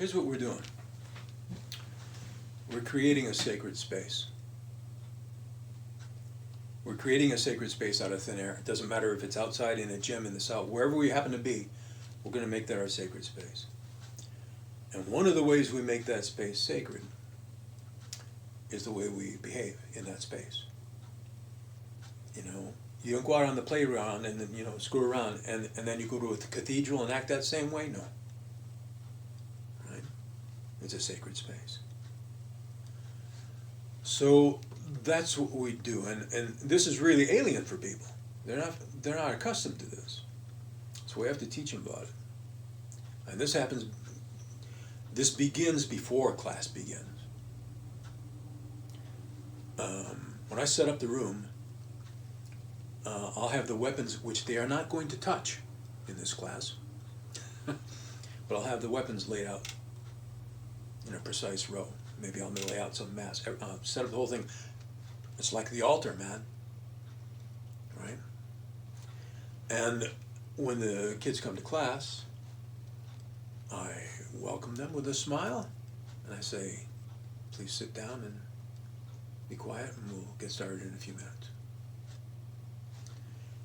here's what we're doing. We're creating a sacred space. We're creating a sacred space out of thin air. It doesn't matter if it's outside, in a gym, in the south, wherever we happen to be, we're going to make that our sacred space. And one of the ways we make that space sacred is the way we behave in that space. You know, you don't go out on the playground and then, you know, screw around and then you go to a cathedral and act that same way? No. Right? It's a sacred space. So that's what we do, and this is really alien for people. They're not accustomed to this. So we have to teach them about it. And this begins before class begins. When I set up the room, I'll have the weapons, which they are not going to touch in this class, but I'll have the weapons laid out in a precise row. Maybe I'll lay out some mass, set up the whole thing. It's like the altar, man. Right? And when the kids come to class, I welcome them with a smile, and I say, please sit down and be quiet, and we'll get started in a few minutes.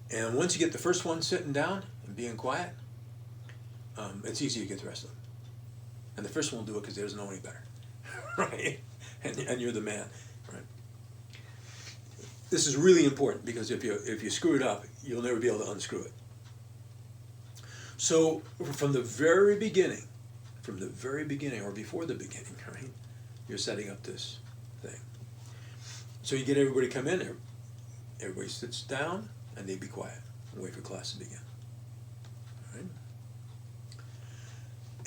And once you get the first one sitting down and being quiet, it's easy to get the rest of them. And the first one will do it because he doesn't know any better. Right? And you're the man. Right? This is really important because if you screw it up, you'll never be able to unscrew it. So from the very beginning, or before the beginning, right, you're setting up this thing. So you get everybody come in, everybody sits down, and they be quiet and wait for class to begin. All right?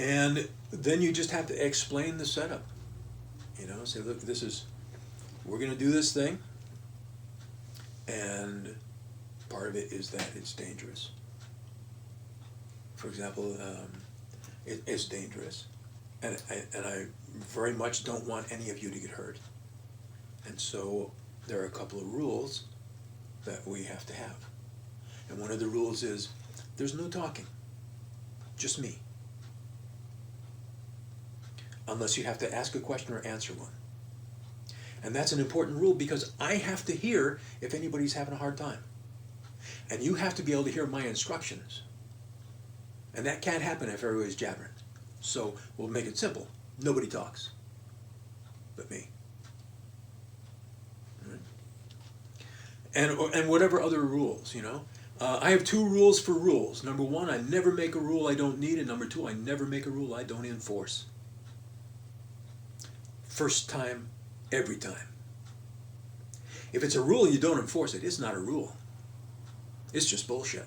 And then you just have to explain the setup. You know, say, look, we're going to do this thing, and part of it is that it's dangerous. For example, it's dangerous, and I very much don't want any of you to get hurt. And so there are a couple of rules that we have to have. And one of the rules is there's no talking, just me. Unless you have to ask a question or answer one. And that's an important rule because I have to hear if anybody's having a hard time. And you have to be able to hear my instructions. And that can't happen if everybody's jabbering. So we'll make it simple. Nobody talks but me. And whatever other rules, you know. I have 2 rules for rules. Number 1, I never make a rule I don't need. And number 2, I never make a rule I don't enforce. First time, every time. If it's a rule and you don't enforce it, it's not a rule. It's just bullshit.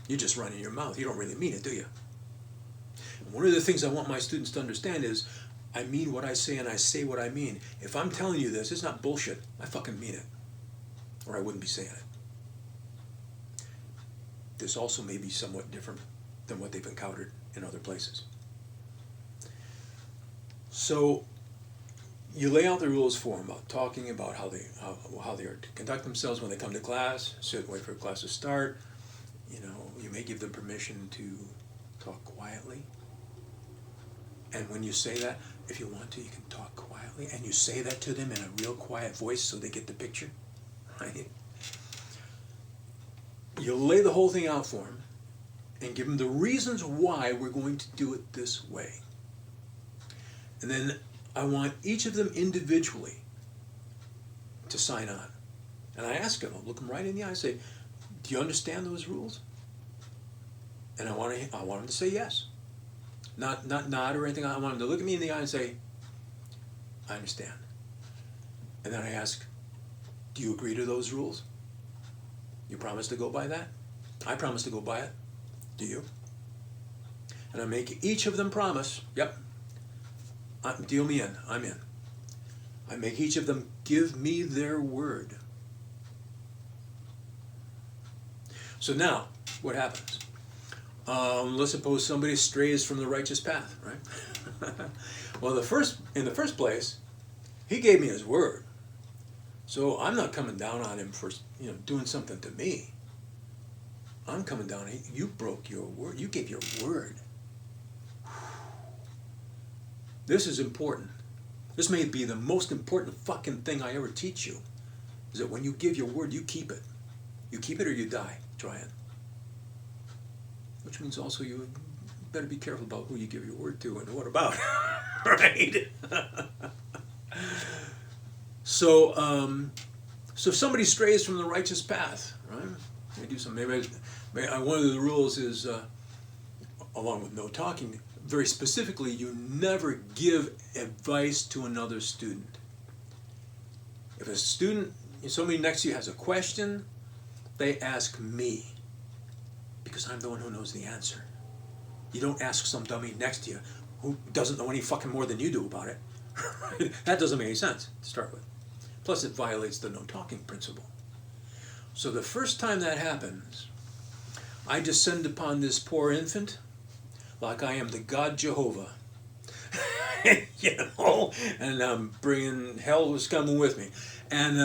You're just running your mouth. You don't really mean it, do you? And one of the things I want my students to understand is I mean what I say and I say what I mean. If I'm telling you this, it's not bullshit. I fucking mean it. Or I wouldn't be saying it. This also may be somewhat different than what they've encountered in other places. So you lay out the rules for them about talking, about how they are to conduct themselves when they come to class, sit and wait for class to start. You know, you may give them permission to talk quietly. And when you say that, if you want to, you can talk quietly. And you say that to them in a real quiet voice so they get the picture. Right? You lay the whole thing out for them and give them the reasons why we're going to do it this way. And then I want each of them individually to sign on. And I ask them, I'll look them right in the eye and say, do you understand those rules? And I want them to say yes. Not nod or anything. I want them to look at me in the eye and say, I understand. And then I ask, do you agree to those rules? You promise to go by that? I promise to go by it. Do you? And I make each of them promise, yep, deal me in, I'm in. I make each of them give me their word. So now, what happens? Let's suppose somebody strays from the righteous path, right? Well, in the first place, he gave me his word. So I'm not coming down on him for doing something to me. I'm coming down. You broke your word. You gave your word. this is important. This may be the most important fucking thing I ever teach you, is that when you give your word, you keep it. You keep it or you die. Try it. Which means also you better be careful about who you give your word to and what about. Right? So if somebody strays from the righteous path, right? They do something. Maybe one of the rules is, along with no talking, very specifically, you never give advice to another student. If a student, somebody next to you has a question, they ask me, because I'm the one who knows the answer. You don't ask some dummy next to you who doesn't know any fucking more than you do about it. That doesn't make any sense to start with. Plus it violates the no talking principle. So the first time that happens, I descend upon this poor infant like I am the God Jehovah. You know, and I'm bringing hell was coming with me. And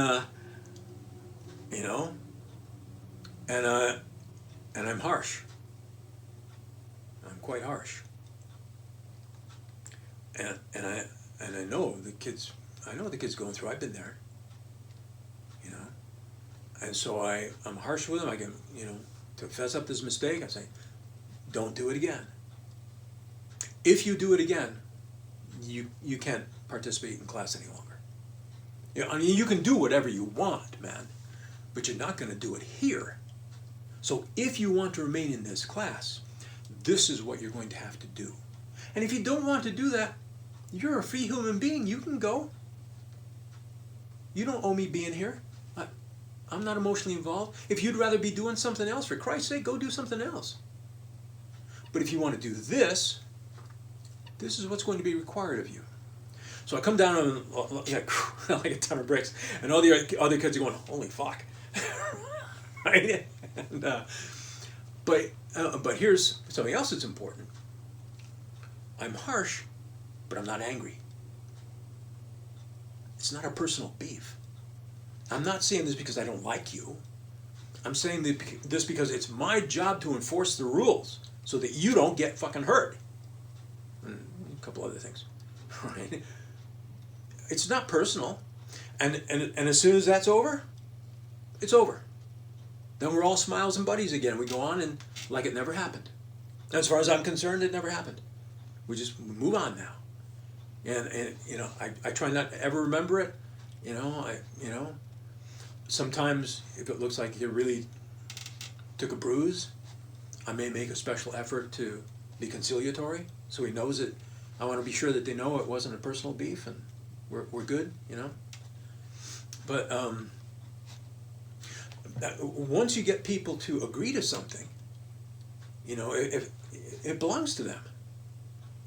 you know, and I'm harsh. I'm quite harsh. And I know the kids. I know what the kid's going through. I've been there. You know, and so I'm harsh with him. I can, you know, to fess up this mistake. I say, don't do it again. If you do it again, you can't participate in class any longer. You know, I mean, you can do whatever you want, man, but you're not going to do it here. So if you want to remain in this class, this is what you're going to have to do. And if you don't want to do that, you're a free human being. You can go. You don't owe me being here. I'm not emotionally involved. If you'd rather be doing something else, for Christ's sake, go do something else. But if you want to do this is what's going to be required of you. So I come down on like a ton of bricks, and all the other kids are going, holy fuck. Right? And, but here's something else that's important. I'm harsh, but I'm not angry. It's not a personal beef. I'm not saying this because I don't like you. I'm saying this because it's my job to enforce the rules so that you don't get fucking hurt. And a couple other things. Right? It's not personal. And as soon as that's over, it's over. Then we're all smiles and buddies again. We go on and like it never happened. As far as I'm concerned, it never happened. We just move on now. And you know, I try not to ever remember it. You know, sometimes if it looks like you really took a bruise, I may make a special effort to be conciliatory, so he knows it. I want to be sure that they know it wasn't a personal beef and we're good, you know. But once you get people to agree to something, you know, if it belongs to them.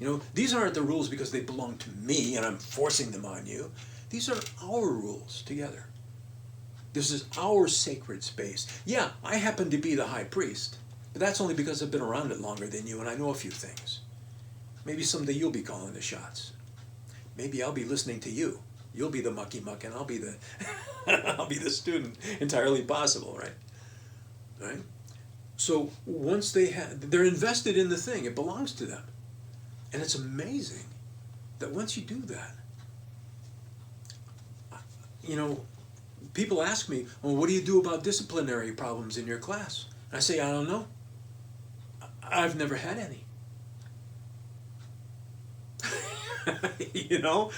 You know, these aren't the rules because they belong to me and I'm forcing them on you. These are our rules together. This is our sacred space. Yeah, I happen to be the high priest, but that's only because I've been around it longer than you and I know a few things. Maybe someday you'll be calling the shots. Maybe I'll be listening to you. You'll be the mucky muck and I'll be the I'll be the student. Entirely possible, right? Right? So once they're invested in the thing, it belongs to them. And it's amazing that once you do that, you know, people ask me, well, what do you do about disciplinary problems in your class? And I say, I don't know. I've never had any. You know?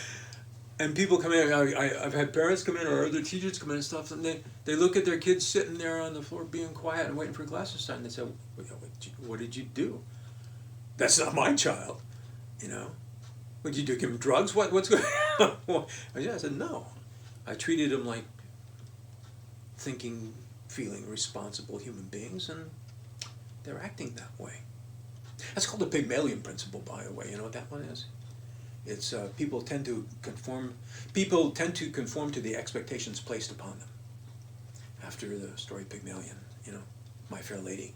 And people come in, I've had parents come in or other teachers come in and stuff, and they look at their kids sitting there on the floor being quiet and waiting for class to start, and they say, what did you do? That's not my child. You know, what did you do? Give him drugs? What's going on? I said, no. I treated them like thinking, feeling, responsible human beings, and they're acting that way. That's called the Pygmalion principle, by the way. You know what that one is? It's people tend to conform to the expectations placed upon them. After the story Pygmalion, you know, My Fair Lady.